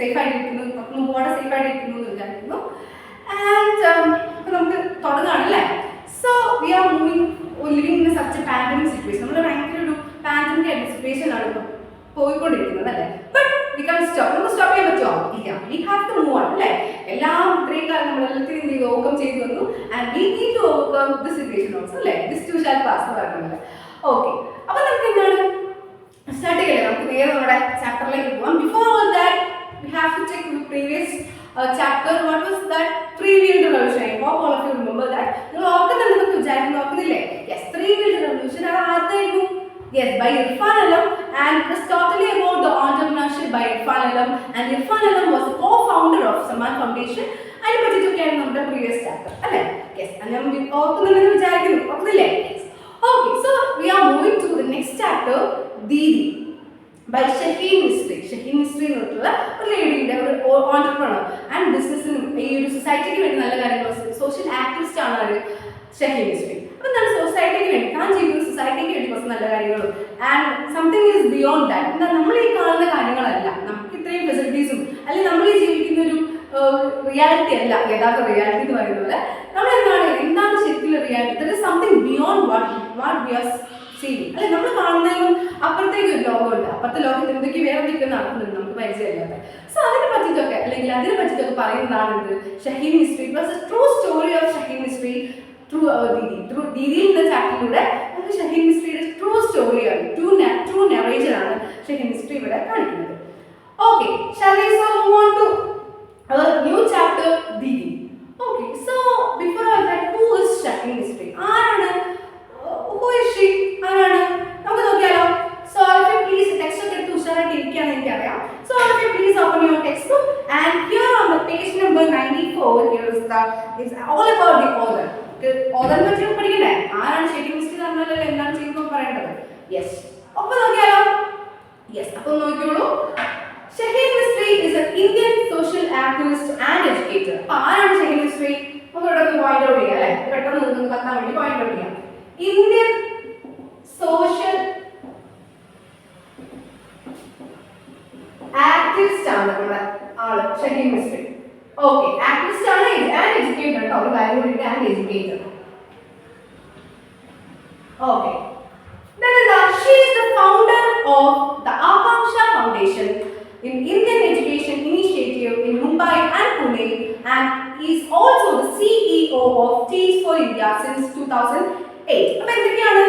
Safe ആയിട്ടിരിക്കുന്നു, പുറത്തൊന്നും പോകാതെ safe ആയിട്ടിരിക്കുന്നു എന്ന് വിചാരിക്കുന്നു. ആൻഡ് നമുക്ക് തുടങ്ങാണ് അല്ലേ. So we are moving living in such a pandemic situation. നമ്മൾ ഭയങ്കര ഒരു പാൻഡമിക് ആയിട്ട് സിറ്റുവേഷനാണ് ഇപ്പോൾ പോയിക്കൊണ്ടിരിക്കുന്നത് അല്ലേ. But we can stop. നമുക്ക് സ്റ്റോപ്പ് ചെയ്യാൻ പറ്റുമോ? ഇല്ല. We have to move on അല്ലേ. എല്ലാം ഇത്രയും കാലം നമ്മൾ എല്ലാത്തിനും ഓവർകം ചെയ്തു വന്നു. And we need to overcome this situation also അല്ലേ. ദിസ് ടു ഷാൽ പാസ് എന്ന് പറയുന്നത്. ഓക്കെ, അപ്പോൾ നമുക്ക് എന്താണ് സ്റ്റാർട്ട് ചെയ്യല്ലേ. നമുക്ക് നേരെ നമ്മുടെ ചാപ്റ്ററിലേക്ക് പോകാം. Before all that we have to check the previous chapter. What was that? Three-wheeled revolution. I hope all of you remember that. നിങ്ങൾ ഓർക്കുന്നുണ്ടെന്ന് വിചാരിക്കുന്നു. ഓർക്കുന്നില്ലേ? Yes, three-wheeled revolution. അത് ആദ്യമായിരുന്നു. Yes, by Irfan Alam, and it was totally about the entrepreneurship by Irfan Alam, and Irfan Alam was the co-founder of Samman Foundation. അതിനെ പറ്റിയിട്ടൊക്കെയാണ് നമ്മുടെ previous chapter അല്ലേ. Yes, അത് ഞാൻ ഓർക്കുന്നുണ്ടെന്ന് വിചാരിക്കുന്നു. ഓർക്കുന്നില്ലേ? Okay, so we are moving to the next chapter, Didi. by Shaheen Mistry. Shaheen Mistry എന്നുള്ള ഒരു ലേഡിയുടെ ഒരു ഓൺടർപ്രണർ ആൻഡ് ബിസിനസ്സിനും ഈ ഒരു സൊസൈറ്റിക്ക് വേണ്ടി നല്ല കാര്യങ്ങൾ സോഷ്യൽ ആക്ടിവിസ്റ്റ് ആണ് അവർ ഷഹീൻ മിസ്ട്രി. അപ്പം എന്താണ് സൊസൈറ്റിക്ക് വേണ്ടി താൻ ചെയ്യുന്ന സൊസൈറ്റിക്ക് വേണ്ടി കുറച്ച് നല്ല കാര്യങ്ങളും and something is beyond that. എന്താ നമ്മൾ ഈ കാണുന്ന കാര്യങ്ങളല്ല, നമുക്ക് ഇത്രയും ഫെസിലിറ്റീസും അല്ലെങ്കിൽ നമ്മൾ ഈ ജീവിക്കുന്ന ഒരു റിയാലിറ്റി അല്ല യഥാർത്ഥ റിയാലിറ്റി എന്ന് പറയുന്നത്. നമ്മൾ എന്താണ് ശരിക്കും reality? There is something beyond what we are അല്ലെ. നമ്മൾ കാണുന്നതിനും അപ്പുറത്തേക്ക് ഒരു ലോകമുണ്ട്. അപ്പുറത്തെ ലോകത്ത് എന്തൊക്കെ വേറെ എന്തൊക്കെ നടക്കുന്നുണ്ട് നമുക്ക് പരിചയമില്ലാത്ത. സോ അതിനെ പറ്റിയിട്ടൊക്കെ അല്ലെങ്കിൽ അതിനെ പറ്റിയിട്ടൊക്കെ പറയുന്നതാണ് ഇത് Shaheen mystery. It was A true story of Shaheen mystery through Didi എന്ന ചാപ്റ്ററിലൂടെ നമുക്ക് ഷഹീൻ മിസ്ട്രിയുടെ ട്രൂ സ്റ്റോറിയാണ്, ട്രൂ നറേഷൻ ആണ് ഷഹീൻ മിസ്ട്രി ഇവിടെ കാണിക്കുന്നത്. Okay, shall we so move on to our new chapter, Didi. Okay, so before all that, who is Shaheen Mistry? ആരാണ്? Who is she? ആരാണ്? നമുക്ക് നോക്കിയാലോ. So if you please text ഒക്കെ എടുത്ത് ഉഷാറായിട്ട് ഇരിക്കുകയാണെന്ന് എനിക്കറിയാം. So if you please open your textbook and here on the page number 94 here is all about the author. author എന്ന് വെച്ചാൽ പഠിക്കണ്ടേ? ആരാണ് ഷഹീൻ മിസ്ട്രി പറഞ്ഞാലല്ലേ എന്താണ് ചെയ്യുന്നത് പറയേണ്ടത്. യെസ്, അപ്പോൾ നോക്കിയാലോ. യെസ്, അപ്പോൾ നോക്കിയോളൂ. Shaheen Mistri is an Indian social activist and educator. അപ്പോൾ ആരാണ് ഷഹീൻ മിസ്ട്രി? നമുക്ക് ഇവിടെ ഒന്ന് പോയിന്റ് ഔട്ട് ചെയ്യാം അല്ലേ. പെട്ടെന്ന് നിങ്ങൾക്ക് കത്താൻ വേണ്ടി പോയിന്റ് ഔട്ട് ചെയ്യാം. ഇന്ത്യൻ സോഷ്യൽ ആക്ടിവിസ്റ്റ് ആണ് നമ്മുടെ ആള് ഷഹീൻ മിസ്ട്രി. ഓക്കെ, ആക്ടിവിസ്റ്റ് ആണ് ആൻഡ് എഡ്യൂക്കേറ്റർ കേട്ടോ. ഒരു കാര്യം കൂടി and educator. Okay, she is the founder of the Akanksha Foundation in Indian Education Initiative in Mumbai and Pune and is also the CEO of Teach for India since 2008. അപ്പോൾ എന്തൊക്കെയാണ്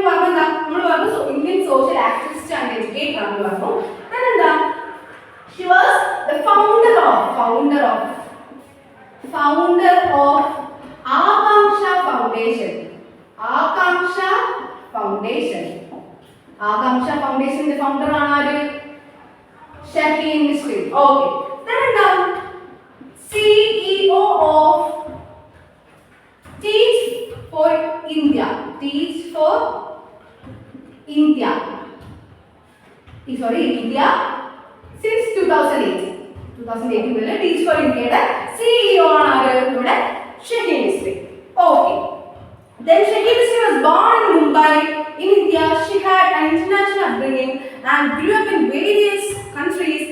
പറഞ്ഞത്? നമ്മൾ പറഞ്ഞു Indian social activist and educator ആണെന്ന് പറഞ്ഞു. അതെന്താ? She was the founder of Akanksha Foundation. Akanksha Foundationന്റെ founder ആണ് ആര്? ഷഹീൻ മിസ്ട്രി. ഓക്കെ, അതെന്താ? CEO of Teach for India. India since 2008. 2008 മുതൽ Teach for Indiaയുടെ CEO ആണ് ആര്? നമ്മുടെ Shaheen Mistri. Okay, then Shaheen Mistry was born in Mumbai in India. She had an international upbringing and grew up in various countries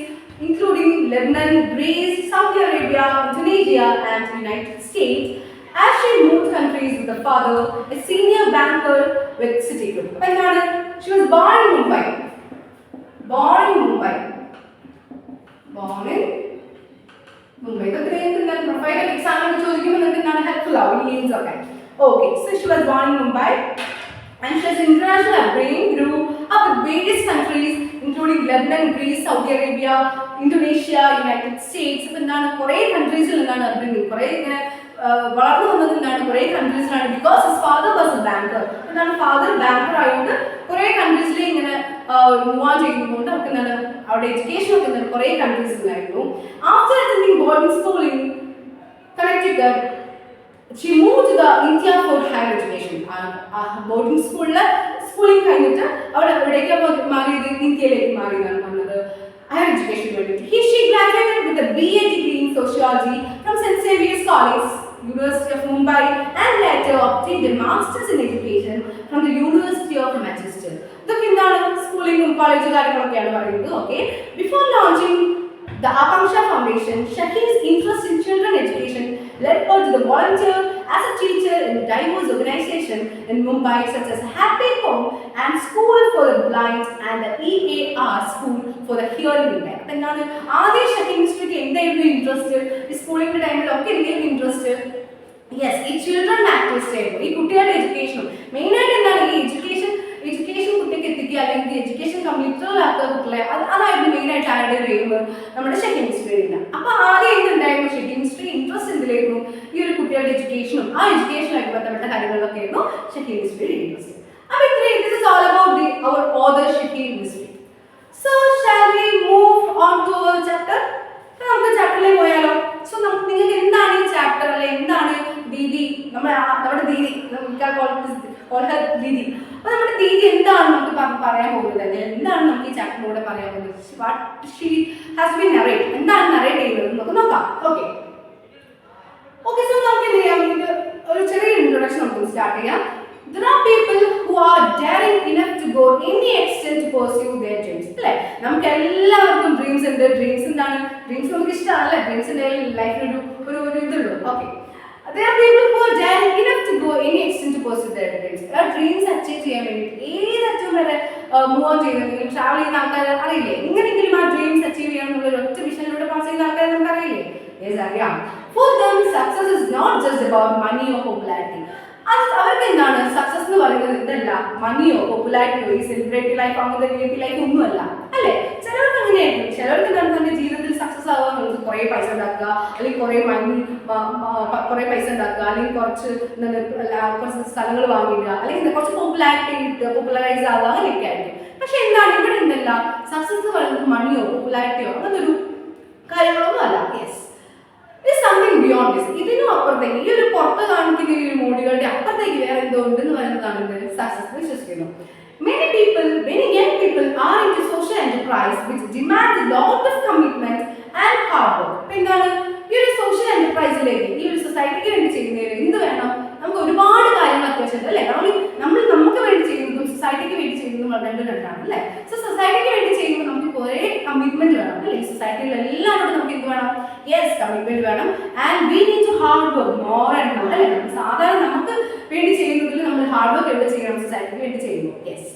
including Lebanon, Greece, Saudi Arabia, Indonesia and United States. As she moved countries with her father, a senior banker with Citigroup. She was born in Mumbai. The profile exam helpful. Okay, so she was born in Mumbai and she has international upbringing, grew up with various countries including Lebanon, Greece, Saudi Arabia, Indonesia, United States. So countries upbringing. വളർന്നു വന്നത് കുറേ കൺട്രീസിലാണ്. Because his father was a banker. എന്താണ് father banker ആയതുകൊണ്ട് കുറേ കൺട്രീസിൽ ഇങ്ങനെ move on ചെയ്യുന്നതുകൊണ്ട് അവർക്ക് എന്താണ് അവിടെ എഡ്യൂക്കേഷൻ ഒക്കെ എന്താണ് കുറേ കൺട്രീസിലായിരുന്നു. After attending boarding school in Connecticut she moved to the India for higher education. Boarding സ്കൂളിൽ കഴിഞ്ഞിട്ട് അവിടെ എവിടേക്ക് മാറിയത്? ഇന്ത്യയിലേക്ക് മാറിയതാണ് വന്നത് higher education വേണ്ടിയിട്ട്. She graduated with a BA degree in sociology from St. Xavier's College, University of Mumbai, and later obtained a master's in education from the University of Manchester. ഇതൊക്കെ എന്താണ് സ്കൂളിങ്ങും കോളേജ് കാര്യങ്ങളൊക്കെയാണ് പറയുന്നത്. Okay, before launching The Akanksha Foundation, Shaheen's interest in children education led her to the volunteer as a teacher in diverse organizations in Mumbai such as Happy Home and School for the Blind and the EAR School for the Hearing Impaired. എന്താണ് ആദ്യം ഷഹീൻ ഹിസ്റ്ററിക്ക് എന്തായിരുന്നു interest? ഈ സ്കൂളിന്റെ ടൈമിലൊക്കെ എന്തായിരുന്നു interest? Yes, ഈ children activist ആയിരുന്നു, ഈ കുട്ടികളുടെ എഡ്യൂക്കേഷനും. മെയിനായിട്ട് എന്താണ് ഈ എഡ്യൂക്കേഷൻ കുട്ടിക്ക് എത്തിക്കുക, അല്ലെങ്കിൽ എഡ്യൂക്കേഷൻ കംപ്ലീറ്റ് ആക്കുക കുട്ടികളെ, അതായിരുന്നു മെയിനായിട്ട് ആരുടെ ഒരു എയിം നമ്മുടെ ഷഹീൻ ഹിസ്റ്ററിയിൽ. അപ്പോൾ ആദ്യം എന്തുണ്ടായിരുന്നു? ഷഹീൻ ഹിസ്റ്ററി ഇൻട്രസ്റ്റ് എന്തിലായിരുന്നു? ഈ ഒരു കുട്ടികളുടെ എഡ്യൂക്കേഷനും ആ എഡ്യൂക്കേഷനുമായിട്ട് ബന്ധപ്പെട്ട കാര്യങ്ങളിലൊക്കെ ആയിരുന്നു ഷഹീൻ ഹിസ്റ്ററി ഇൻട്രസ്റ്റ്. അപ്പോൾ ഇത്രയും this is all about our author Shaheen history. So shall we move on to our chapter? നമുക്ക് ചാപ്റ്ററിലേക്ക് പോയാലോ? സോ നിങ്ങൾക്ക് എന്താണ് ഈ ചാപ്റ്റർ, അല്ലെ എന്താണ് ദീദി, നമ്മുടെ ദീദി, ദീദി, അപ്പൊ നമ്മുടെ ദീദി എന്താണ് നമുക്ക് പറയാൻ പോകുന്നത്, അല്ലെങ്കിൽ എന്താണ് നമുക്ക് ഈ ചാപ്റ്ററിലൂടെ പറയാൻ പോകുന്നത്? What she has been narrate, എന്താണ് നറേറ്റ് ചെയ്യുന്നത് നമുക്ക് നോക്കാം. ഓക്കെ, സോ നമുക്ക് എന്ത് ചെയ്യാം, ഇത് ഒരു ചെറിയ ഇൻട്രൊഡക്ഷൻ നമുക്ക് സ്റ്റാർട്ട് ചെയ്യാം. There are people who are daring enough to go any extent to pursue their dreams. അല്ലേ, നമുക്ക് എല്ലാവർക്കും ഡ്രീംസ് ഉണ്ട്. ഡ്രീംസ് എന്താണ്? ഡ്രീംസ് നമുക്ക് ഇഷ്ടമാണല്ലേ? ഡ്രീംസിന്റെ ലൈഫിൽ ഒരു ഇതുള്ളൂ. Okay, there are people who are daring enough to go any extent to pursue their dreams. ആ ഡ്രീംസ് അച്ചീവ് ചെയ്യാൻ വേണ്ടിയിട്ട് ഏതറ്റം വരെ മൂവ് ഓൺ ചെയ്യുന്നെങ്കിലും ട്രാവൽ ചെയ്യുന്ന ആൾക്കാർ അറിയില്ലേ? എങ്ങനെയെങ്കിലും ആ ഡ്രീംസ് അച്ചീവ് ചെയ്യണം എന്നുള്ള ഒറ്റ വിഷനിലൂടെ പാസ് ചെയ്യുന്ന ആൾക്കാർ നമുക്ക് അറിയില്ലേ? യെസ്, അറിയാം. For them, success is not just about money or popularity. അവർക്ക് എന്താണ് സക്സസ് എന്ന് പറയുന്നത്? ഇതല്ല, മണിയോ പോപ്പുലാരിറ്റിയോ ഈ സെലിബ്രിറ്റി ലൈഫ് അങ്ങനത്തെ റിയൽ ലൈഫ് ഒന്നുമല്ല, അല്ലേ? ചിലർക്ക് അങ്ങനെയായിരുന്നു. ചിലർക്ക് എന്താണ് തന്റെ ജീവിതത്തിൽ സക്സസ് ആവുക എന്നുള്ളത് കുറേ പൈസ ഉണ്ടാക്കുക, അല്ലെങ്കിൽ കുറേ പൈസ ഉണ്ടാക്കുക, അല്ലെങ്കിൽ കുറച്ച് സ്ഥലങ്ങൾ വാങ്ങിക്കുക, അല്ലെങ്കിൽ കുറച്ച് പോപ്പുലാരിറ്റി കിട്ടുക, പോപ്പുലറൈസ് ആവുക, അങ്ങനെയൊക്കെ ആയിരിക്കും. പക്ഷെ എന്താണ് ഇവിടെ എന്തല്ല, സക്സസ് എന്ന് പറയുന്നത് മണിയോ പോപ്പുലാരിറ്റിയോ അങ്ങനത്തെ ഒരു കാര്യങ്ങളൊന്നും അല്ല. Yes, something beyond this. ഇതിനും അപ്പുറത്തേക്ക്, ഈ ഒരു പുറത്ത് കാണിക്കുന്ന ഈ ഒരു മോഡികളുടെ അപ്പുറത്തേക്ക് വേറെ എന്തോ ഉണ്ടെന്ന് പറയുന്നതാണ് സക്സസ് വിശ്വസിക്കുന്നു. Many young people are into social enterprise which demands a lot of commitment and hard work. എന്താണ് ഈ ഒരു സോഷ്യൽ എന്റർപ്രൈസിലേക്ക്, ഈ ഒരു സൊസൈറ്റിക്ക് വേണ്ടി ചെയ്യുന്നതിന് എന്ത് വേണം? നമുക്ക് ഒരുപാട് കാര്യങ്ങൾ അത്യാവശ്യം, അല്ലേ? നമ്മൾ നമുക്ക് വേണ്ടി ചെയ്യുന്നതും സൊസൈറ്റിക്ക് വേണ്ടി ചെയ്യുന്നതും രണ്ടും രണ്ടാണ്, അല്ലേ? സോ സൊസൈറ്റിക്ക് വേണ്ടി ചെയ്യുമ്പോൾ നമുക്ക് കുറേ കമ്മിറ്റ്മെന്റ് വേണം, അല്ലേ? സൊസൈറ്റിയിൽ എല്ലാവരോടും നമുക്ക് എന്ത് വേണം? യെസ്, കമ്മിറ്റ്മെന്റ് വേണം. And we need to hard work more and more, അല്ലേ? സാധാരണ നമുക്ക് വേണ്ടി ചെയ്യുന്നതിൽ നമ്മൾ ഹാർഡ് വർക്ക് എവിടെ ചെയ്യണം? സൊസൈറ്റിക്ക് വേണ്ടി ചെയ്യുന്നു. Yes,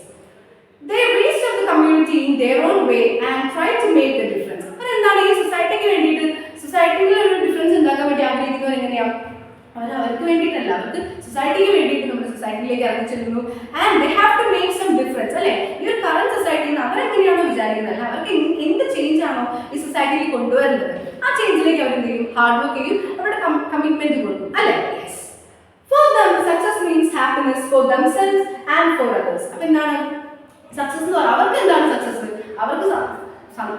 they reached out the community in their own way and tried to make the difference. അപ്പോൾ എന്താണ് ഈ സൊസൈറ്റിക്ക് വേണ്ടിയിട്ട്, സൊസൈറ്റിയിൽ ഒരു ഡിഫറൻസ് ഉണ്ടാക്കാൻ വേണ്ടി ആഗ്രഹിക്കുന്നത് എങ്ങനെയാണ്? അവർക്ക് വേണ്ടിയിട്ടല്ല, അവർക്ക് സൊസൈറ്റിക്ക് വേണ്ടിയിട്ട് നമ്മുടെ സൊസൈറ്റിയിലേക്ക് ഇറങ്ങി ചെല്ലുന്നു. And they have to make some difference, അല്ലേ? ഈ ഒരു കറന്റ് സൊസൈറ്റിയിൽ നിന്ന് അവരെങ്ങനെയാണോ വിചാരിക്കുന്നത്, അല്ല അവർക്ക് എന്ത് ചേഞ്ച് ആണോ ഈ സൊസൈറ്റിയിൽ കൊണ്ടുവരുന്നത്, ആ ചേഞ്ചിലേക്ക് അവർ എന്ത് ചെയ്യും? ഹാർഡ് വർക്ക് ചെയ്യും, അവരുടെ കമ്മിറ്റ്മെന്റ് കൊടുക്കും, അല്ലേ? Yes, for them success means happiness four themselves and for others. അപ്പൊ എന്താണ് സക്സസ് എന്ന് പറയുന്നത്? അവർക്ക് എന്താണ് സക്സസ്? അവർക്ക്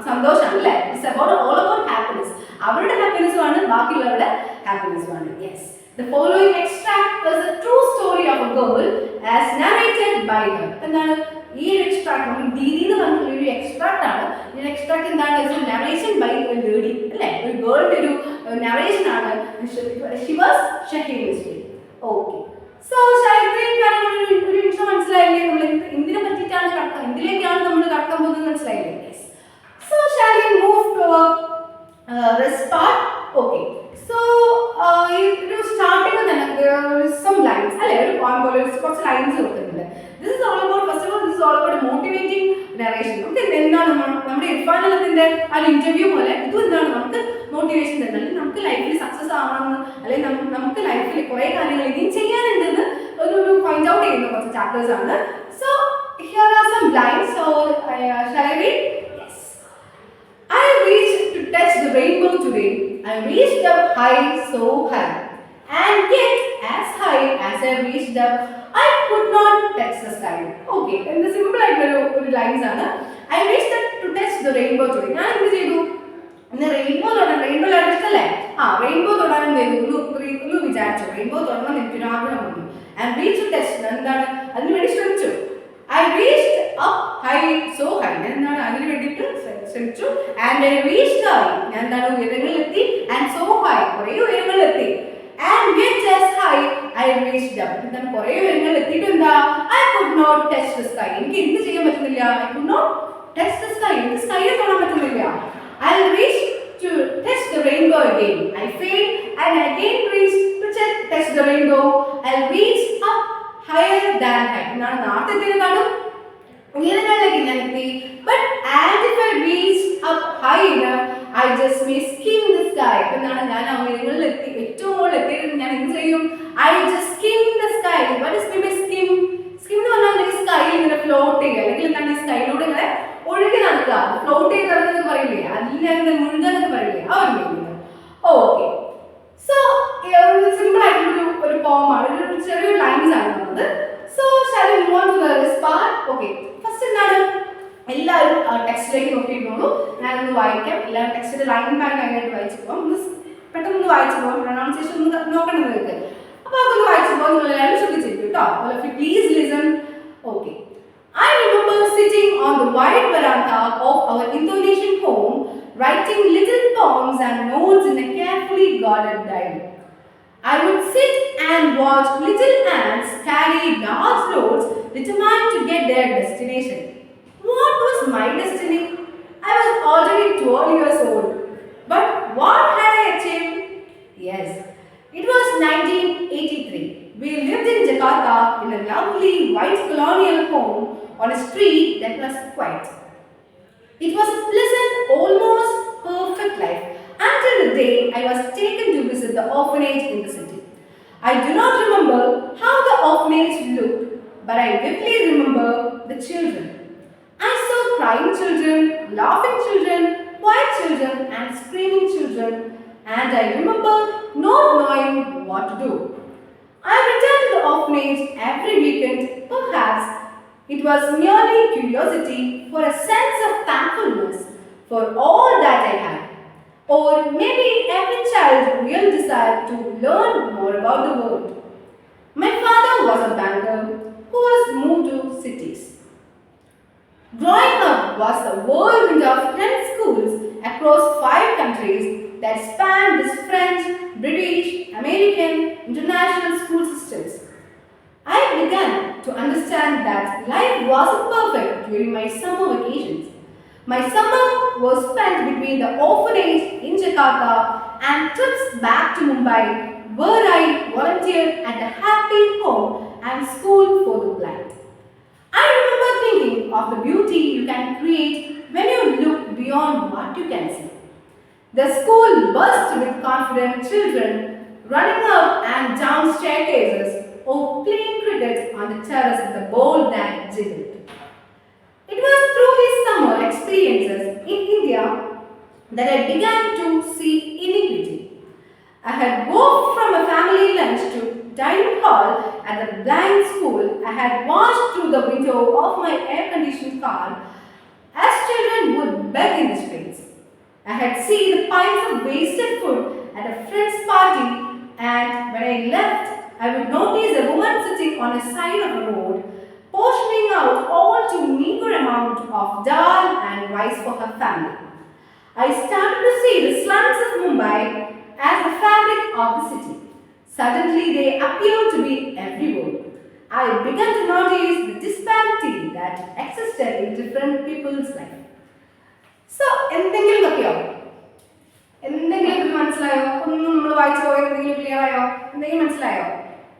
സന്തോഷമാണ്, അല്ലേ? It's all about happiness. അവരുടെ ഹാപ്പിനെസ്സുമാണ് ബാക്കിയുള്ളവരുടെ ഹാപ്പിനെസ്സുമാണ്. Yes, the following extract is a true story of a girl as narrated by her. എന്താണ് ഈ ഒരു എക്സ്ട്രാക്ട്? നമ്മൾ ദീദി എന്ന് പറഞ്ഞ ഒരു എക്സ്ട്രാക്ട് ആണ്. ഈ എക്സ്ട്രാക്ട് എന്താണ്? നറേഷൻ ബൈ എ ലേഡി, അല്ലേ? ഒരു ഗേളിന്റെ ഒരു നറേഷൻ ആണ്. She was Shaheen history. Okay, so ഇത്രയും കാര്യങ്ങൾ ഒരു നിമിഷം മനസ്സിലായില്ലേ? നമ്മൾ എന്തിനെ പറ്റിയിട്ടാണ് എന്തിലേക്കാണ് നമ്മൾ കടക്കാൻ പോകുന്നത് മനസ്സിലായില്ലേ? Yes, so shall we move to rest part. Okay, so ഈ ഒരു സ്റ്റാർട്ടിങ് തന്നെ സം ലൈൻസ്, അല്ലെ? ഒരു പോയിന്റ് പോലെ കുറച്ച് ലൈൻസ് കൊടുക്കുന്നുണ്ട്. This is all about, first of all this is all about motivating narration. നമുക്ക് എന്താണ് നമ്മുടെ ഇർഫാൻ അലത്തിന്റെ ആ ഒരു ഇന്റർവ്യൂ പോലെ ഇതും എന്താണ് നമുക്ക് മോട്ടിവേഷൻ തരുന്നത്, അല്ലെങ്കിൽ നമുക്ക് ലൈഫിൽ സക്സസ് ആവണമെന്ന്, അല്ലെങ്കിൽ നമുക്ക് ലൈഫിൽ കുറേ കാര്യങ്ങൾ ഇനിയും ചെയ്യാനുണ്ടെന്ന് ഒരു ഫൈൻഡ് ഔട്ട് ചെയ്യുന്ന കുറച്ച് ചാപ്റ്റേഴ്സ് ആണ്. So here are some lines. So shall I read? Yes, I reached to touch the rainbow today. I reached up high, so high, and yet as high as I reached up, I could not touch the sky. Okay, and the simple ഒരു lines ആണ്. I reached up to touch the rainbow today. ഞാൻ എന്ത് ചെയ്തു? ഇന്ന് rainbow തൊടാൻ, rainbow ഇഷ്ടമല്ലേ? Rainbow തൊടാൻ ഒന്ന് വിചാരിച്ചു, റെയിൻബോ തൊടണം എനിക്ക് ആഗ്രഹം വന്നു. And reached to touch, എന്താണ് അതിന് വേണ്ടി ശ്രമിച്ചു. I reached up high, so high. ഞാൻ എന്താണ് അതിന് വേണ്ടിയിട്ട് ശ്രമിച്ചു. And I reached high, ഞാൻ എന്താണ് ഉയരങ്ങളിലെത്തി. And so high, കുറേ ഉയരങ്ങളിലെത്തി. And yet as high I reached up, എന്താണ് കുറേ ഉയരങ്ങളിലെത്തിയിട്ട് എന്താ? I could not touch the sky. എനിക്ക് എന്ത് ചെയ്യാൻ പറ്റുന്നില്ല? I could not touch the sky. എനിക്ക് സ്കൈയെ തൊടാൻ പറ്റുന്നില്ല. I reached high enough, I just may skim the sky. എന്നാണ് ഞാൻ ആ ഉയരങ്ങളിൽ എത്തി ഏറ്റവും മുകളിൽ എത്തിയിട്ട് ഞാൻ എന്ത് ചെയ്യും? I just skim the sky. What is maybe skim? Skim എന്ന് പറഞ്ഞാൽ സ്കൈയിൽ ഇങ്ങനെ ഫ്ലോട്ട് ചെയ്യുക, അല്ലെങ്കിൽ എന്താണ് ഈ സ്കൈയിലൂടെ ഇങ്ങനെ ഒഴുകി നടക്കുക, ഫ്ലോട്ട് ചെയ്ത് നടക്കുന്നത് പറയില്ലേ, അതിൽ മുഴുകാനൊക്കെ പറയില്ലേ, ആ ഒരു മീനിങ്. ഓക്കെ, സോ സിമ്പിൾ ആയിട്ടുള്ള ഒരു പോമാണ്, ഒരു ചെറിയൊരു ലൈൻസ് ആണ് വന്നത്. So shall we move on to this part? Okay, first എന്താണ്, എല്ലാവരും ടെക്സ്റ്റിലേക്ക് നോക്കിയിരുന്നോളൂ. ഞാനൊന്ന് വായിക്കാം. എല്ലാവരും ടെക്സ്റ്റിന്റെ ലൈൻ ബൈ ലൈൻ ആയിട്ട് വായിച്ചു പോകാം. പെട്ടെന്ന് വായിച്ചു പോകാം, പ്രൊനൗൺസിയേഷൻ ഒന്ന് നോക്കേണ്ടത് നിങ്ങൾക്ക്. അപ്പോൾ അതൊന്ന് വായിച്ചു പോകാം. നിങ്ങൾ എല്ലാവരും ശ്രദ്ധിച്ചിരിക്കും കേട്ടോ. Please listen. Okay. I remember sitting on the wide veranda of our Indonesian home, writing little poems and notes in a carefully guarded diary. I would sit and watch little ants carry large loads, determined to get their destination. What was my destiny? I was already 12 years old. But what had I achieved? Yes, it was 1983. We lived in Jakarta in a lovely white colonial home on a street that was quiet. It was a pleasant, almost perfect life until the day I was taken to visit the orphanage in the city. I do not remember how the orphanage looked, but I vividly remember the children. I saw crying children, laughing children, quiet children, and screaming children, and I remember not knowing what to do. I returned to the orphanage every weekend. Perhaps it was merely curiosity, for a sense of thankfulness for all that I had. Or maybe every child's real desire to learn more about the world. My father was a banker who was moved to cities. Growing up was a whirlwind of 10 schools across 5 countries that spanned the French, British, American, international school systems. I began to understand that life wasn't perfect during my summer vacations. My summer was spent between the orphanage in Jakarta and trips back to Mumbai, where I volunteered at the Happy Home and School for the Blind. I remember thinking of the beauty you can create when you look beyond what you can see. The school buzzed with confident children running up and down staircases or playing cricket on the terrace with a ball that jiggled. It was through these summer experiences in India that I began to see inequity. I had walked from a family lunch to dining hall at the blind school. I had watched through the window of my air-conditioned car as children would beg in the streets. I had seen the piles of wasted food at a friend's party, and when I left, I would notice a woman sitting on a side of a road, portioning out all too meager amount of dal and rice for her family. I started to see the slums of Mumbai as the fabric of the city. Suddenly they appeared to be everywhere. I began to notice the disparity that existed in different people's life. So, എന്തെങ്കിലും നോക്കിയോ? എന്തെങ്കിലും മനസ്സിലായോ? ഒന്നും നമ്മൾ വായിച്ചു പോയത് എന്തെങ്കിലും clear ആയോ? എന്തെങ്കിലും മനസ്സിലായോ?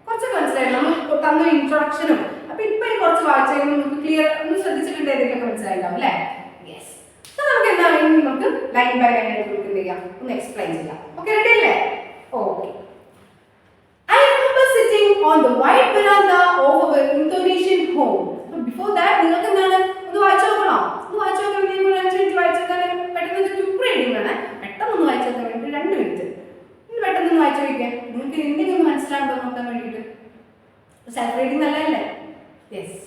കുറച്ചൊക്കെ മനസ്സിലായോ? നമ്മൾ തന്നൊരു ഇൻട്രൊഡക്ഷനും അപ്പൊ ഇപ്പൊ കുറച്ച് വായിച്ചു കഴിയുമ്പോൾ നമുക്ക് ക്ലിയർ ഒന്ന് ശ്രദ്ധിച്ചിട്ടുണ്ട്, എന്തെങ്കിലുമൊക്കെ മനസ്സിലായിണ്ടാവും അല്ലേ? യെസ്. നമുക്ക് എന്താണെങ്കിലും നമുക്ക് ലൈൻ ബൈ ലൈൻ ആയിട്ട് നമുക്ക് എന്ത് ചെയ്യാം, ഒന്ന് എക്സ്പ്ലെയിൻ ചെയ്യാം. ഓക്കെ, റെഡി അല്ലേ? Okay. I remember sitting on the wide veranda of our Indonesian home. But before that, നിങ്ങൾക്ക് എന്താണ് ഒന്ന് വായിച്ചു നോക്കണോ? ഒന്ന് വായിച്ചു നോക്കാൻ വേണ്ടി 5 മിനിറ്റ് വായിച്ചു നോക്കാൻ പെട്ടെന്ന് ക്വിക്ക് റീഡിംഗ് ആണ്. പെട്ടെന്ന് ഒന്ന് വായിച്ചു നോക്കാൻ വേണ്ടി 2 മിനിറ്റ് ഒന്ന് പെട്ടെന്ന് വായിച്ചു നോക്കിയാൽ നിങ്ങൾക്ക് എന്തെങ്കിലും ഒന്ന് മനസ്സിലാകുമ്പോൾ നോക്കാൻ വേണ്ടിയിട്ട്. സെൽഫ് റീഡിംഗ് നല്ലതല്ലേ? Yes.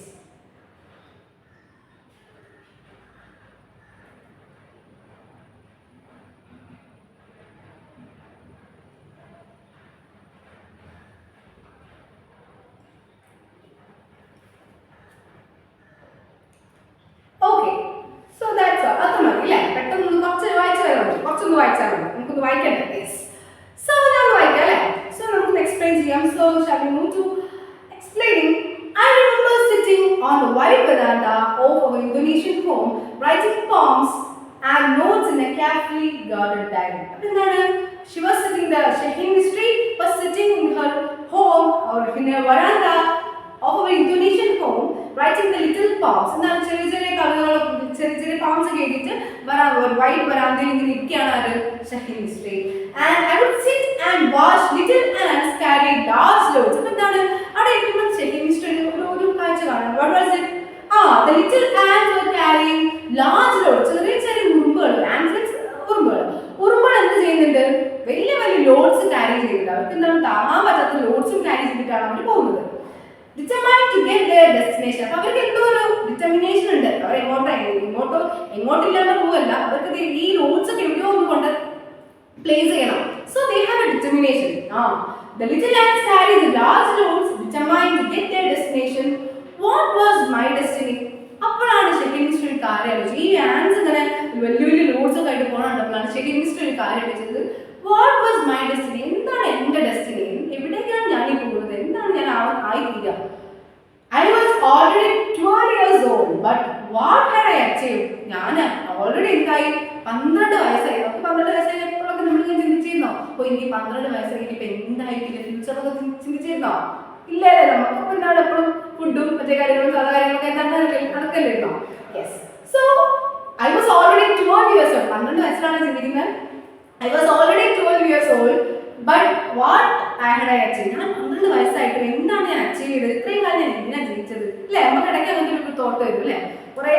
Okay, so that's all. അത് മതി അല്ലേ? പെട്ടെന്ന് കുറച്ച് വായിച്ചാൽ മതി, കുറച്ചൊന്ന് വായിച്ചാൽ മതി, നമുക്കൊന്ന് വായിക്കണ്ടേ? യെസ്. സോ ഞാൻ വായിക്കാം അല്ലേ? സോ നമുക്കൊന്ന് എക്സ്പ്ലെയിൻ ചെയ്യാം. So shall we move to explaining? I remember sitting on the wide veranda of our Indonesian home, writing poems and notes in a carefully guarded diary. അപ്പോൾ എന്താണ്? She was sitting there. Shaheen Street was sitting in her home or in a veranda of our Indonesian home, writing the little poems. എന്താണ് ചെറിയ ചെറിയ കവിതകളൊക്കെ ചെറിയ ചെറിയ poems ഒക്കെ എഴുതിയിട്ട് white വരാന്തയിൽ ഇങ്ങനെ ഇരിക്കുകയാണ് ആര് Shaheen mystery. And I would sit and watch little ants carry large loads. അപ്പോൾ എന്താണ് അവിടെ ഇരിക്കുമ്പോൾ ഷഹീൻ മിസ്ട്രി ഒരു കാഴ്ച കാണാം. What was it? The little ants were carrying large loads. ചെറിയ ചെറിയ ഉറുമ്പുകൾ, ants ഉറുമ്പുകൾ എന്ത് ചെയ്യുന്നുണ്ട്? വലിയ വലിയ ലോഡ്സ് ക്യാരി ചെയ്യുന്നുണ്ട്. അവർക്ക് എന്താണ് താങ്ങാൻ പറ്റാത്ത ലോഡ്സും ക്യാരി ചെയ്തിട്ടാണ് അവർ പോകുന്നത്. Determined to get their destination. അപ്പോൾ അവർക്ക് എന്തോ ഒരു ഡിറ്റർമിനേഷൻ ഉണ്ട്. അവർ എങ്ങോട്ടില്ലാണ്ട് പോവല്ല, അവർക്ക് ഈ ലോഡ്സ് ഒക്കെ എവിടെയോ ഒന്ന് കൊണ്ട് പ്ലേസ് ചെയ്യണം. So they have a determination. The little ants carry the large loads, determined to get their destination. What was my destiny? അപ്പോഴാണ് ഷഹീൻ മിസ്ട്രി ഒരു കാര്യം ആലോചിച്ചത്. ഈ ആൻസ് ഇങ്ങനെ വലിയ വലിയ ലോഡ്സ് ഒക്കെ ആയിട്ട് പോകണുണ്ടപ്പോഴാണ് ഷഹീൻ മിസ്ട്രി ഒരു കാര്യം ആലോചിച്ചത്. What was my destiny? എന്താണ് എൻ്റെ ഡെസ്റ്റിനി? എവിടേക്കാണ് ഞാൻ ഈ പോകുന്നത്? എന്താണ് ഞാൻ ആയി തീരുക? I was already 12 years old, but what had I achieved? ഞാൻ ഓൾറെഡി എന്തായി 12 വയസ്സായി. നമുക്ക് 12 വയസ്സായി എപ്പോഴൊക്കെ നമ്മളിങ്ങനെ ചിന്തിച്ചിരുന്നോ? അപ്പോൾ ഇനി 12 വയസ്സായി ഇനിയിപ്പോൾ എന്തായിരിക്കില്ല ഫ്യൂച്ചറൊക്കെ ചിന്തിച്ചിരുന്നോ? ഇല്ലല്ലേ, നമുക്കിപ്പോൾ എന്താണ് എപ്പോഴും ഫുഡും മറ്റേ കാര്യങ്ങളും സാധാ കാര്യങ്ങളൊക്കെ നടക്കല്ലേ ഇരുന്നോ? Yes. So I was already 12 years old. 12 വയസ്സിലാണ് ചിന്തിക്കുന്നത്. I was already 12 years old, but what had I achieved? ഞാൻ 12 വയസ്സായിട്ട് എന്താണ് ഞാൻ അച്ചീവ് ചെയ്തത്? ഇത്രയും കാലം ഞാൻ എന്തിനാണ് ജീവിച്ചത്? അല്ലേ, നമുക്ക് ഇടയ്ക്ക് അങ്ങനെ ഒരു തോട്ട് വരും അല്ലേ? കുറേ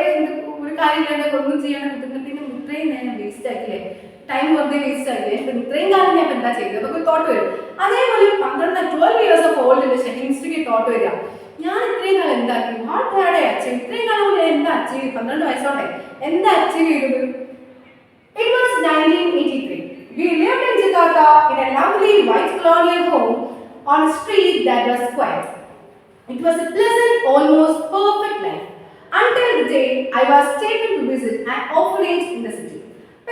ഒരു കാര്യമില്ലാണ്ട് ഒന്നും ചെയ്യാണ്ട് പിന്നെ ഇത്രയും നേരം വേസ്റ്റ് ആക്കില്ലേ, ടൈം വെറുതെ വേസ്റ്റ് ആക്കില്ലേ, ഇത്രയും കാലം ഞാൻ എന്താ ചെയ്തത്? നമുക്ക് തോട്ട് വരും. അതേപോലെ 12 years of old ഷഹീൻ മിസ്ട്രിക്ക് തോട്ട് വരിക, ഞാൻ ഇത്രയും കാലം എന്താക്കി? What had I achieve? ഇത്രയും കാലം കൊണ്ട് എന്താ അച്ചീവ് ചെയ്ത്? 12 വയസ്സോടെ എന്താ അച്ചീവ് ചെയ്തത്? It was 1983. We lived in Jakarta in a lovely white colonial home on a street that was quiet. It was a pleasant, almost perfect life until the day I was taken to visit an orphanage in the city.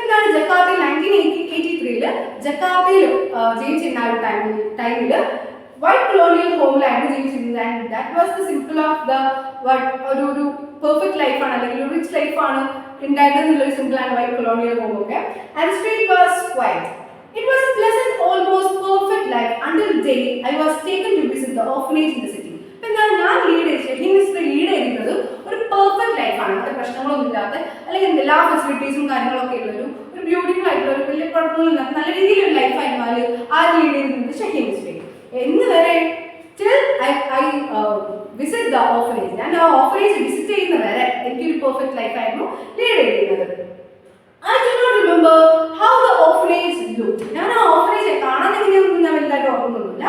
എന്താണ് ജക്കാർത്തയിൽ 1983 ജക്കാർത്തയിൽ ജീവിച്ചിരുന്ന ആ ഒരു ടൈമിൽ white colonial ഹോമിലായിരുന്നു ജീവിച്ചിരുന്നത്. And that was the simple of the ഒരു perfect ലൈഫാണ് അല്ലെങ്കിൽ ഒരു റിച്ച് ലൈഫാണ് ഉണ്ടായിരുന്നതെന്നുള്ളൊരു സിമ്പിളാണ് വൈറ്റ് കൊളോണിയൽ ഹോം ഒക്കെ. And street was quiet. It was a pleasant, almost perfect life until the day I was taken to visit the orphanage in the city. എന്താണ് ഞാൻ Shaheen mystery lead ചെയ്തിരുന്നത് ഒരു പെർഫെക്റ്റ് ലൈഫാണ്. അങ്ങനത്തെ പ്രശ്നങ്ങളൊന്നും ഇല്ലാത്ത അല്ലെങ്കിൽ എല്ലാ ഫെസിലിറ്റീസും കാര്യങ്ങളൊക്കെ ഉള്ളൊരു ബ്യൂട്ടിഫുൾ ആയിട്ടുള്ള ഒരു വലിയ കുഴപ്പങ്ങളില്ലാത്ത നല്ല രീതിയിലൊരു ലൈഫായിരുന്നു ആ ലീഡ് ചെയ്തിരുന്നത് ഷഹീൻ മിസ്ട്രി. എന്ന് വരെ till I visit the orphanage. ഞാൻ ആ ഓർഫനേജ് വിസിറ്റ് ചെയ്യുന്ന വരെ എനിക്കൊരു പെർഫെക്റ്റ് ലൈഫായിരുന്നു ലീഡ് ചെയ്തിരുന്നത്. I do not remember how the orphanage looked. ഞാൻ ആ ഓർഫനേജ് കാണാൻ എങ്ങനെയൊന്നും ഞാൻ വലുതായിട്ട് ഓർക്കുന്നില്ല.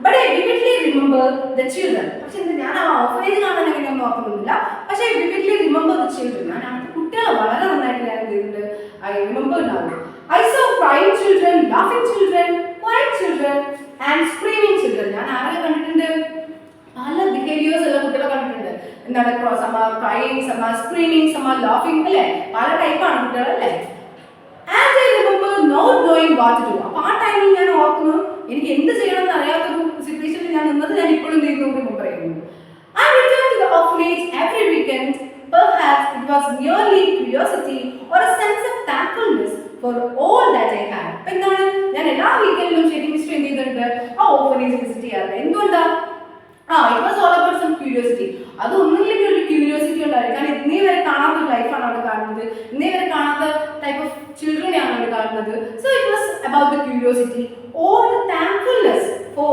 But I vividly remember the children. പക്ഷെ ഞാൻ ആ ഓർഫനേജ് കാണാൻ എങ്ങനെയൊന്നും ഓർക്കുന്നില്ല. പക്ഷെ I vividly remember the children. ഞാൻ അവിടുത്തെ കുട്ടികളെ വളരെ നന്നായിട്ട് ഞാൻ ചെയ്തിട്ടുണ്ട്. I remember now. I saw crying children, laughing children, quiet children and screaming children. ഞാൻ ആരെ കണ്ടിട്ടുണ്ട്? പല ബിഹേവിയേഴ്സ് ഉള്ള കുട്ടികളെ കണ്ടിട്ടുണ്ട്. എന്താണ് some are crying, some are screaming, some are laughing അല്ലേ? പല ടൈപ്പാണ് കുട്ടികൾ അല്ലേ? And I remember not knowing what to do. അപ്പോൾ ആ ടൈമിൽ ഞാൻ ഓർക്കുന്നു എനിക്ക് എന്ത് ചെയ്യണം എന്ന് അറിയാത്തൊരു സിറ്റുവേഷനിൽ ഞാൻ നിന്നത് ഞാൻ ഇപ്പോഴും റിമെമ്പർ ചെയ്യുന്നു. I returned to the orphanage every weekend. Perhaps it was merely curiosity or a sense of thankfulness for all that I had. എന്താണ് ഞാൻ എല്ലാ വീക്കെൻഡിലും ഷഹീൻ മിസ്ട്രി എന്ത് ചെയ്തിട്ടുണ്ട്? ആ ഓർഫനേജ് വിസിറ്റ് ചെയ്യാറുണ്ട്. എന്തുകൊണ്ടാ? It was all about some curiosity. അത് ഒന്നുമില്ലെങ്കിൽ ഒരു ക്യൂരിയോസിറ്റി ഉണ്ടായിരുന്നു. കാരണം ഇന്നേ വരെ കാണാത്ത ഒരു ലൈഫാണ് അവിടെ കാണുന്നത്, ഇന്നേ വരെ കാണാത്ത ടൈപ്പ് ഓഫ് ചിൽഡ്രനെയാണ് അവിടെ കാണുന്നത്. So it was about the curiosity or the thankfulness for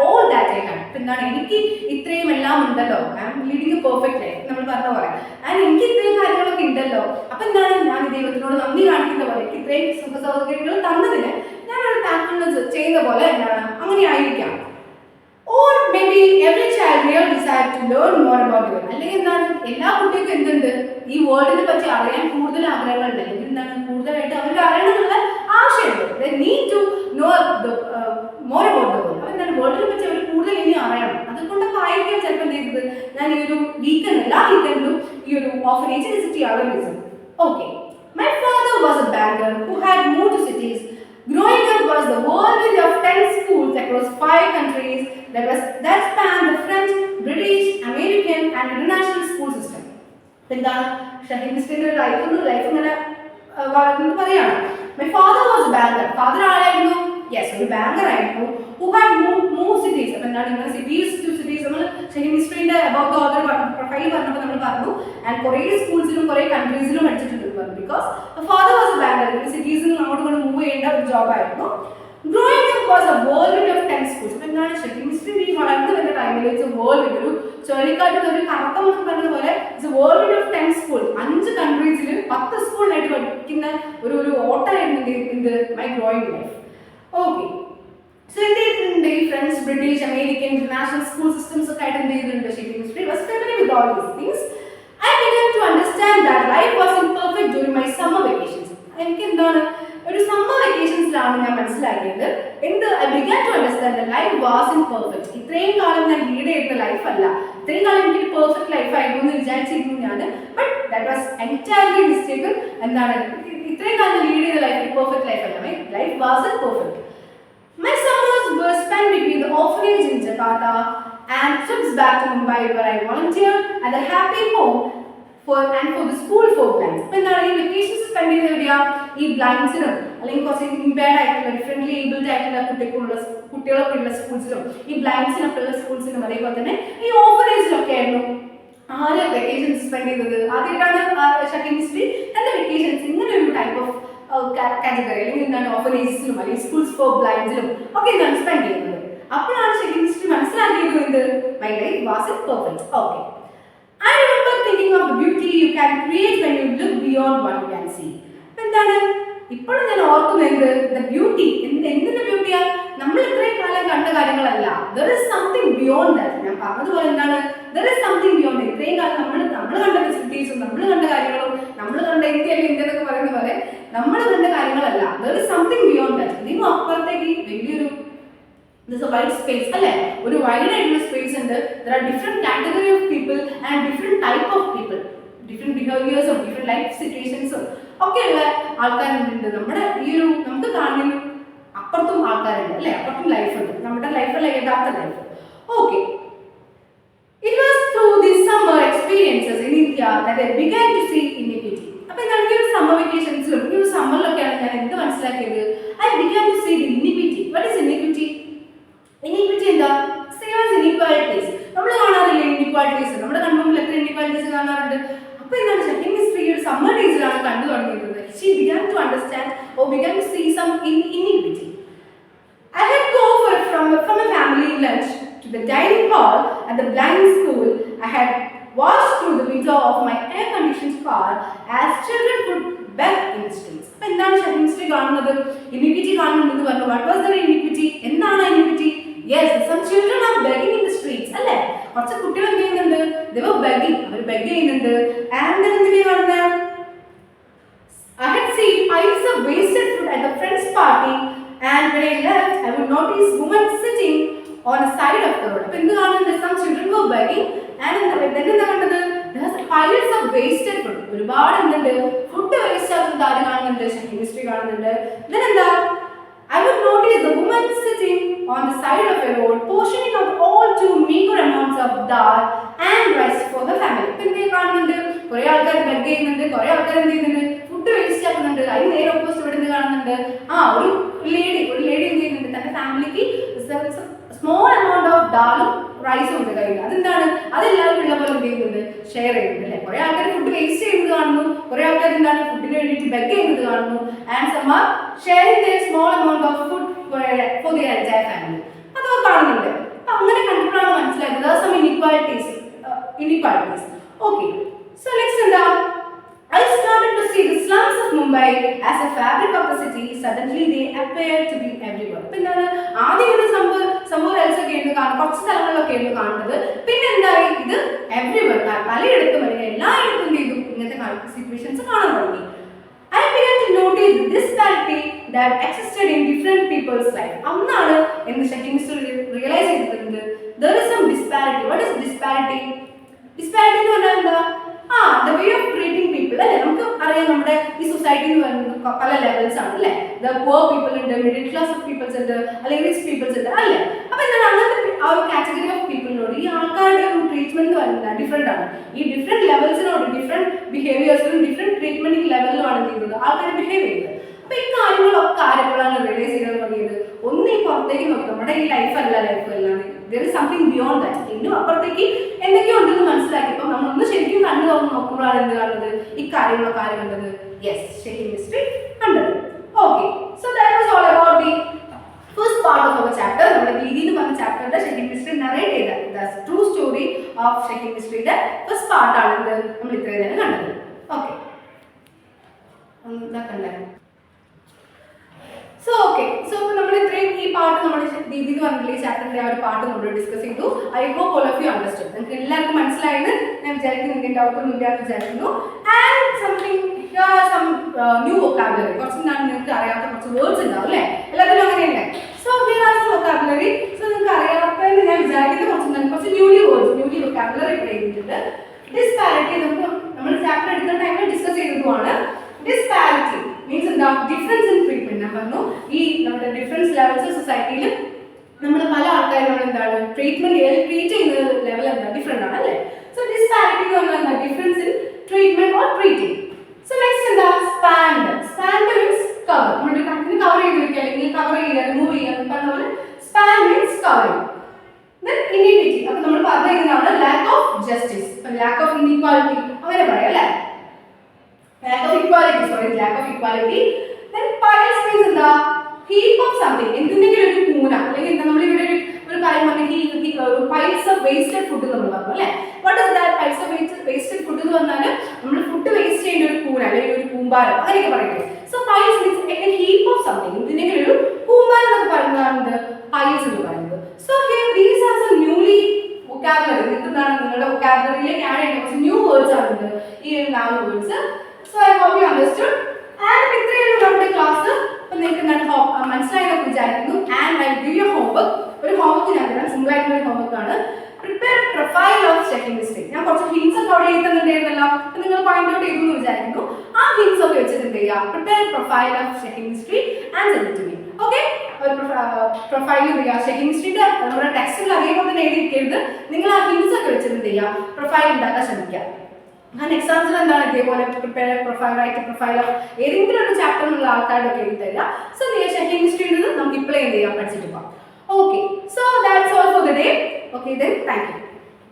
all that I had. എന്താണ് എനിക്ക് ഇത്രയും എല്ലാം ഉണ്ടല്ലോ, I am leading a perfect life നമ്മൾ പറഞ്ഞ പോലെ, ആൻഡ് എനിക്ക് ഇത്രയും കാര്യങ്ങളൊക്കെ ഉണ്ടല്ലോ. അപ്പം എന്താണ് ഞാൻ ദൈവത്തിനോട് നന്ദി കാണിക്കുന്ന പോലെ എനിക്ക് ഇത്രയും സുഖ സൗകര്യങ്ങൾ തന്നതിന് ഞാനൊരു താങ്ക്ഫുൾനെസ് ചെയ്യുന്ന പോലെ എന്താണ് അങ്ങനെ ആയിരിക്കാം. Or maybe every child really desire to learn more about the world. അല്ലെങ്കിൽ എന്താണ് എല്ലാ കുട്ടികൾക്കും എന്തുണ്ട്? ഈ വേൾഡിനെ പറ്റി അറിയാൻ കൂടുതൽ ആഗ്രഹങ്ങളുണ്ട്. അല്ലെങ്കിൽ എന്താണ് കൂടുതലായിട്ട് അവർക്ക് അറിയണമെന്നുള്ള ആശയമുണ്ട്. They need to know more about the world. അപ്പോൾ എന്താണ് വേൾഡിനെ പറ്റി അവർ കൂടുതൽ ഇനി അറിയണം. അതുകൊണ്ടൊക്കെ ആയിരിക്കും ചിലപ്പോൾ എന്ത് ചെയ്തത് ഞാൻ ഈ ഒരു വീക്കെൻഡ് എല്ലാ വീക്കെൻഡിലും ഈ ഒരു ഓർഫനേജ് വിസിറ്റ് ചെയ്യാനുള്ള reason. Okay. My father was a banker who had moved to cities. Growing up was the whirlwind of 10 schools across 5 countries that spanned the French, British, American and international school system. എന്താണ് Shaheen മിസ്ട്രിയുടെ life ഇങ്ങനെ വളർന്നു പറയാണ്. My father was a banker. Father ആരായിരുന്നു? Yes, ഒരു banker ആയിരുന്നു. Who had move cities. അപ്പോൾ എന്താണ് ഇങ്ങനെ സിറ്റീസ് ടു സിറ്റീസ്. നമ്മൾ ഹിസ്റ്ററിന്റെ അബൌട്ട് ദ ഓതർ പ്രൊഫൈൽ പറഞ്ഞപ്പോൾ നമ്മൾ പറഞ്ഞു ആൻഡ് കുറേ സ്കൂൾസിലും കുറേ കൺട്രീസിലും പഠിച്ചിട്ടുണ്ട് പറഞ്ഞു. Because father was a banker. സിറ്റീസിൽ അങ്ങോട്ട് കൊണ്ട് മൂവ് ചെയ്യേണ്ട ഒരു ജോബായിരുന്നു. Growing up was a whirlwind of 10 schools. അപ്പോൾ എന്താണ് ഹിസ്റ്ററി ഈ വളർന്നു വരുന്ന ടൈമിൽ ഇറ്റ്സ് എ whirlwind, ഒരു ചുഴലിക്കാറ്റ് ഒരു കറക്കം എന്ന് പറഞ്ഞതുപോലെ it's A whirlwind of 10 schools. 5 കൺട്രീസിൽ 10 സ്കൂളിലായിട്ട് പഠിക്കുന്ന ഒരു ഓട്ടമായിരുന്നു ഇത് my growing life. Okay, so എന്ത് ചെയ്തിട്ടുണ്ട് ഈ French, British, American, international school systems ഒക്കെ ആയിട്ട് എന്ത് ചെയ്തിട്ടുണ്ട് shaping history. Was familiar with all these things. I began to understand that life wasn't perfect during my summer vacations. എനിക്ക് എന്താണ് ഒരു സമ്മർ വെക്കേഷൻസിലാണ് ഞാൻ മനസ്സിലാക്കിയത് എന്ത് I began to understand the life wasn't perfect. ഇത്രയും കാലം ഞാൻ ലീഡ് ചെയ്ത ലൈഫ് അല്ല, ഇത്രയും കാലം എനിക്ക് പെർഫെക്റ്റ് ലൈഫ് ആയിരുന്നു എന്ന് വിചാരിച്ചിരുന്നു ഞാൻ. But that was entirely mistaken. എന്താണ് ഇത്രയും കാലം ലീഡ് ചെയ്ത ലൈഫ് പെർഫെക്റ്റ് ലൈഫ് അല്ല. My life wasn't perfect. My summers were spent between the orphanage in Jakarta and trips back to Mumbai where I volunteered at the Happy Home for the school for blinds. അപ്പോൾ എന്താണ് ഈ vacations spend ചെയ്ത് എവിടെയാ ഈ ബ്ലൈൻഡ്സിനും അല്ലെങ്കിൽ കുറച്ച് impaired ആയിട്ടുള്ള differently abled ആയിട്ടുള്ള കുട്ടികളൊക്കെ ഉള്ള സ്കൂൾസിലും ഈ ബ്ലൈൻഡ്സിനൊക്കെ ഉള്ള സ്കൂൾസിലും അതേപോലെ തന്നെ ഈ ഓർഫനേജിലൊക്കെ ആയിരുന്നു ആര് വെക്കേഷൻസ് സ്പെൻഡ് ചെയ്തത്. ആദ്യമായിട്ടാണ് ഷട്ടിംഗ് ഹിസ്റ്ററി തന്റെ വെക്കേഷൻസ് ഇങ്ങനെ ഒരു ടൈപ്പ് ഓഫ് കാറ്റഗറി അല്ലെങ്കിൽ എന്താണ് ഓർഫനേജസിലും അല്ലെങ്കിൽ സ്കൂൾസ് ഫോർ ബ്ലൈൻഡ്സിലും ഒക്കെ എന്താണ് സ്പെൻഡ് ചെയ്യുന്നത്. അപ്പോഴാണ് ഷട്ടിംഗ് ഹിസ്റ്ററി മനസ്സിലാക്കിയത് എന്ത് my life was perfect. Okay, I remember thinking of the beauty you can create when you look beyond what you can see. അപ്പോൾ എന്താണ് ഇപ്പോഴും ഞാൻ ഓർക്കുന്നത് ദ ബ്യൂട്ടി. എന്തിന്റെ ബ്യൂട്ടിയാ? നമ്മൾ ഇത്രയും കാലം കണ്ട കാര്യങ്ങളല്ല. There is something beyond that. ഞാൻ പറഞ്ഞതുപോലെ എന്താണ് ദർ ഇസ് സംതിങ് ബിയോണ്ട്. ഇത്രയും കാലം നമ്മൾ കണ്ട ഫെസിലിറ്റീസും നമ്മൾ കണ്ട കാര്യങ്ങളും നമ്മൾ കണ്ട ഇന്ത്യ എന്നൊക്കെ പറയുന്ന പോലെ നമ്മൾ കണ്ട കാര്യങ്ങളല്ല. There is something beyond that. ഇതിനും അപ്പുറത്തേക്ക് വലിയൊരു there's a wide space അല്ലേ, ഒരു വൈഡ് ആയിട്ടുള്ള സ്പേസ് ഉണ്ട്. there are different category of people and different type of people, different behaviors of different life situations ഒക്കെ ഉള്ള ആൾക്കാരുണ്ട്. നമ്മുടെ ഈ ഒരു നമുക്ക് കാണുന്ന അപ്പുറത്തും ആൾക്കാരുണ്ട് അല്ലേ, അപ്പുറത്തും ലൈഫ് ഉണ്ട്, നമ്മുടെ ലൈഫല്ല യഥാർത്ഥ life. Okay, it was through these summer experiences in India that I began to see iniquity. അപ്പോൾ എന്താണ് ഈ ഒരു സമ്മർ വെക്കേഷൻസിലും ഈ ഒരു സമ്മറിലൊക്കെയാണ് ഞാൻ എന്ത് മനസ്സിലാക്കിയത് I began to see the iniquity. What is iniquity? Iniquity എന്താ? Same as inequalities. നമ്മൾ കാണാറില്ലേ ഇനീക്വാലിറ്റീസ്? നമ്മുടെ കൺമുമ്പിൽ എത്ര ഇനീക്വാലിറ്റീസ് കാണാറുണ്ട്. അപ്പോൾ എന്താണ് ഷട്ടിംഗ് ഹിസ്റ്ററി ഒരു സമ്മർ ഡേയ്സിലാണ് കണ്ടു തുടങ്ങിയിരുന്നത്. She began to understand or began to see some inequity. I had go from a family lunch to the dining hall at the blind school. I had watched through the window of my air-conditioned car as children would beg in the streets. അപ്പോൾ എന്താണ് ഷട്ടിംഗ് history കാണുന്നത്? Inequity കാണുന്നുണ്ടെന്ന് പറഞ്ഞു. What was the inequity? എന്താണ് inequity? Yes, some children are begging in the streets. അല്ലേ, കുറച്ച് കുട്ടികൾ എന്ത് ചെയ്യുന്നുണ്ട്? They were begging. അവർ ബെഗ് ചെയ്യുന്നുണ്ട്. And then എന്തിനാ കാണുന്നത്? I had seen piles of wasted food at the friend's party, and when I left, I would notice women sitting on a side of the road. അപ്പോൾ എന്ത് കാണുന്നുണ്ട്? Some children were begging, and then എന്താ കണ്ടത്? There's piles of wasted food. ഒരുപാട് എന്തുണ്ട്? Food waste ആകുന്നത് ആര് കാണുന്നുണ്ട്? ഷട്ടിംഗ് ഹിസ്റ്ററി കാണുന്നുണ്ട്. Then എന്താ? I would notice the woman sitting on the side of a road, portioning out all too meager amounts of dal and rice for her family. പിന്നെ കാണുന്നുണ്ട് കുറേ ആൾക്കാർ ബെഗ് ചെയ്യുന്നുണ്ട്, കുറേ ആൾക്കാർ എന്ത് ചെയ്യുന്നുണ്ട്? ഫുഡ് വേസ്റ്റ് ആക്കുന്നുണ്ട്. അതിന് നേരെ ഓപ്പോസിറ്റ് ഇവിടെ നിന്ന് കാണുന്നുണ്ട് ഒരു ലേഡി എന്ത് ചെയ്യുന്നുണ്ട്? തന്റെ ഫാമിലിക്ക് സ്മോൾ എമൗണ്ട് ഓഫ് ഡാലും റൈസും ഉണ്ട് കയ്യിൽ. അതെന്താണ്? അതെല്ലാവരും ഉള്ള പോലെ എന്ത് ചെയ്യുന്നുണ്ട്? ഷെയർ ചെയ്യുന്നുണ്ട് അല്ലേ. കുറേ ആൾക്കാർ ഫുഡ് വേസ്റ്റ് ചെയ്യുന്നത് കാണുന്നു, കുറേ ആൾക്കാർ എന്താണ് ഫുഡിന് വേണ്ടിയിട്ട് ബെഗ് ചെയ്യുന്നത് കാണുന്നു. And some are sharing their small amount of food for their entire family. അതൊക്കെ കാണുന്നുണ്ട്. അപ്പം അങ്ങനെ കണ്ടപ്പോഴാണ് മനസ്സിലായത് some inequalities. Okay, so next എന്താ? I started to see the slums of Mumbai as a fabric of the city. Suddenly they appeared to be everywhere. അപ്പോൾ എന്താണ് ആദ്യം ഇത് സംഭവം ഒക്കെ ആയിരുന്നു കാണുന്നത്, കുറച്ച് സ്ഥലങ്ങളിലൊക്കെ ആയിരുന്നു കാണുന്നത്. പിന്നെ എന്തായി? ഇത് എവ്രിവെയർ, പലയിടത്തും അല്ലെങ്കിൽ എല്ലായിടത്തും ചെയ്തു ഇങ്ങനത്തെ സിറ്റുവേഷൻസ് കാണാൻ തുടങ്ങി. I began to notice the disparity that existed in different people's life. അന്നാണ് എന്ന് ഷട്ടിംഗ് ഹിസ്റ്ററി റിയലൈസ് ചെയ്തിട്ടുണ്ട്. There is some disparity. What is disparity? Disparity എന്ന് പറഞ്ഞാൽ എന്താ? the way of treating people അല്ലേ. നമുക്ക് അറിയാം നമ്മുടെ ഈ സൊസൈറ്റി എന്ന് പറയുന്നത് പല ലെവൽസ് ആണ് അല്ലേ. ദ പുവർ പീപ്പിൾ ഉണ്ട്, മിഡിൽ ക്ലാസ് ഓഫ് പീപ്പിൾസ് ഉണ്ട്, അല്ലെങ്കിൽ റിച്ച് പീപ്പിൾസ് ഉണ്ട് അല്ലേ. അപ്പോൾ എന്താണ് അങ്ങനത്തെ ആ ഒരു കാറ്റഗറി ഓഫ് പീപ്പിളിനോട് ഈ ആൾക്കാരുടെ ഒരു ട്രീറ്റ്മെന്റ് എന്ന് പറയുന്നത് ഡിഫറെന്റ് ആണ്. ഈ ഡിഫറെന്റ് ലെവൽസിനോട് ഡിഫറെന്റ് ബിഹേവിയേഴ്സിനും ഡിഫറെന്റ് ട്രീറ്റ്മെന്റിംഗ് ലെവലിലുമാണ് ചെയ്യുന്നത് ആൾക്കാർ ബിഹേവ് ചെയ്യുന്നത്. അപ്പോൾ ഈ കാര്യങ്ങളൊക്കെ ആരെപ്പോഴാണ് റിയലൈസ് ചെയ്യാൻ തുടങ്ങിയത്? പുറത്തേക്ക് നോക്കി നമ്മുടെ ഈ ലൈഫ് അല്ല there is something beyond that. ഇതിനും അപ്പുറത്തേക്ക് എന്തൊക്കെയോ ഉണ്ടെന്ന് മനസ്സിലാക്കിയപ്പോൾ നമ്മളൊന്ന് ശരിക്കും കണ്ണു തുറന്ന് നോക്കുമ്പോഴാണ് എന്ത് കാണുന്നത്, ഈ കാര്യങ്ങളൊക്കെ ആര് കണ്ടത്? യെസ്, ഷെയ്ഖിംഗ് മിസ്റ്ററി കണ്ടത്. Okay, so that was all about the first part of our chapter. നമ്മുടെ ദീദി എന്ന് പറഞ്ഞ ചാപ്റ്ററിന്റെ ഷെയ്ഖിംഗ് മിസ്റ്ററി നറേറ്റ് ചെയ്ത ദ ട്രൂ സ്റ്റോറി ഓഫ് ഷെയ്ഖിംഗ് മിസ്റ്ററിയുടെ ഫസ്റ്റ് പാർട്ടാണ് ഇത് നമ്മൾ ഇത്രയും നേരം കണ്ടത്. ഓക്കെ, കണ്ടേ? സോ ഓക്കെ, സോ നമ്മൾ ഇത്രയും ഈ പാർട്ട് നമ്മുടെ ദീദി എന്ന് പറഞ്ഞിട്ടുള്ള ഈ ചാപ്റ്ററിന്റെ ആ ഒരു പാർട്ട് നമ്മൾ ഡിസ്കസ് ചെയ്തു. I hope all of you understood. നിങ്ങൾക്ക് എല്ലാവർക്കും മനസ്സിലായെന്ന് ഞാൻ വിചാരിക്കുന്നു, നിങ്ങൾക്ക് ഡൗട്ട് ഒന്നും ഇല്ലാന്ന് വിചാരിക്കുന്നു. And something some new vocabulary, കുറച്ച് നിങ്ങൾക്ക് അറിയാത്ത കുറച്ച് വേർഡ്സ് ഉണ്ടാവും അല്ലേ, എല്ലാത്തിനും അങ്ങനെയല്ലേ? So here are some vocabulary. So നിങ്ങൾക്ക് അറിയാത്തതെന്ന് ഞാൻ വിചാരിക്കുന്ന കുറച്ച് ന്യൂലി വൊക്കാബുലറി ഇവിടെ എഴുതിയിട്ടുണ്ട്. ഡിസ്പാരിറ്റി നമുക്ക് നമ്മൾ ചാപ്റ്റർ എടുക്കുന്ന ടൈമിൽ ഡിസ്കസ് ചെയ്തതുമാണ്. ഡിസ്പാരിറ്റി മീൻസ് എന്താ? Difference in treatment. ഞാൻ പറഞ്ഞു ഈ നമ്മുടെ ഡിഫറൻസ് ലെവൽസ് സൊസൈറ്റിയിൽ നമ്മൾ പല ആൾക്കാരും നമ്മൾ എന്താണ് ട്രീറ്റ് ചെയ്യുന്ന ലെവൽ എന്താ ഡിഫറെന്റ് ആണ് അല്ലേ? സോ ഡിസ്പാരിറ്റി എന്ന് പറഞ്ഞാൽ എന്താ? Difference in treatment or treating. So next എന്താ? Spanned means cover. നമ്മുടെ കണക്കിന് കവർ ചെയ്ത് വെക്കുക അല്ലെങ്കിൽ കവർ ചെയ്യുക, റിമൂവ് ചെയ്യുക പറഞ്ഞ പോലെ സ്പാൻ മീൻസ് കവറിംഗ്. ഇനീക്വാലിറ്റി അപ്പൊ നമ്മൾ പറഞ്ഞിരുന്നതാണ് lack of justice, lack of inequality അങ്ങനെ പറയാം അല്ലേ? lack of equality. Then piles means എന്താ? heap of something. എന്തിനെങ്കിലും ഒരു കൂന അല്ലെങ്കിൽ നമ്മൾ ഇവിടെ ഒരു കാര്യം പറഞ്ഞെങ്കിൽ piles of wasted food നമ്മൾ പറഞ്ഞു അല്ലേ? what is that? piles of wasted food എന്ന് പറഞ്ഞാൽ നമ്മൾ ഫുഡ് വേസ്റ്റ് ചെയ്യുന്ന ഒരു കൂന അല്ലെങ്കിൽ ഒരു കൂമ്പാരം അങ്ങനെയൊക്കെ പറയുന്നത്. so piles means a heap of something. എന്തിനെങ്കിലും ഒരു കൂമ്പാരം എന്നൊക്കെ പറയുന്നതാണ് piles എന്ന് പറയുന്നത്. so here these are some newly vocabulary. എന്താണ് നിങ്ങളുടെ vocabularyയിലേക്ക് ആഡ് ചെയ്യുന്ന കുറച്ച് ന്യൂ വേർഡ്സ് ആണ് ഈ 4 words. So I hope you understood. And ഇത്രയും നമ്മുടെ ക്ലാസ് അപ്പോൾ നിങ്ങൾക്ക് ഞാൻ മനസ്സിലായെന്ന് വിചാരിക്കുന്നു. And I give you homework. ഒരു ഹോംവർക്ക് ഞാൻ തരാം, സിമ്പിൾ ആയിട്ടുള്ള ഒരു ഹോംവർക്ക് ആണ്. പ്രിപ്പയർ എ പ്രൊഫൈൽ ഓഫ് ഷെയ്ഖിംഗ് മിസ്റ്ററി. ഞാൻ കുറച്ച് ഹിൻസ് ഒക്കെ അവിടെ എഴുതുന്നുണ്ടായിരുന്നല്ലോ, അപ്പോൾ നിങ്ങൾ പോയിന്റ് ഔട്ട് ചെയ്തു എന്ന് വിചാരിക്കുന്നു. ആ ഹിൻസ് ഒക്കെ വെച്ചിട്ട് എന്ത് ചെയ്യുക? പ്രിപ്പയർ പ്രൊഫൈൽ ഓഫ് ഷെയ്ഖിംഗ് മിസ്റ്ററി and send to me. Okay, ഒരു പ്രൊഫൈൽ എന്ത് ചെയ്യുക? ഷെയ്ഖിംഗ് മിസ്റ്ററിയുടെ നമ്മുടെ ടെക്സ്റ്റിൽ അതേപോലെ തന്നെ എഴുതിയിരിക്കരുത്. നിങ്ങൾ ആ ഹിൻസ് ഒക്കെ വെച്ചിട്ട് എന്ത് ചെയ്യുക? പ്രൊഫൈൽ ഉണ്ടാക്കാൻ ശ്രമിക്കുക. ഞാൻ എക്സാംസിൽ എന്താണ് ഇതേപോലെ prepare profile write profile of ഏതെങ്കിലും ഒരു ചാപ്റ്ററിലുള്ള ആൾക്കാരുടെ ഒക്കെ എഴുതി തരിക. സോ നിങ്ങൾ ഷെയ്ഖിംഗ് മിസ്റ്ററിയിൽ നമുക്ക് ഇപ്പോഴേ എന്ത് ചെയ്യാം? പഠിച്ചിട്ട് പോകാം. Okay, so that's all for the day. Okay, then thank you.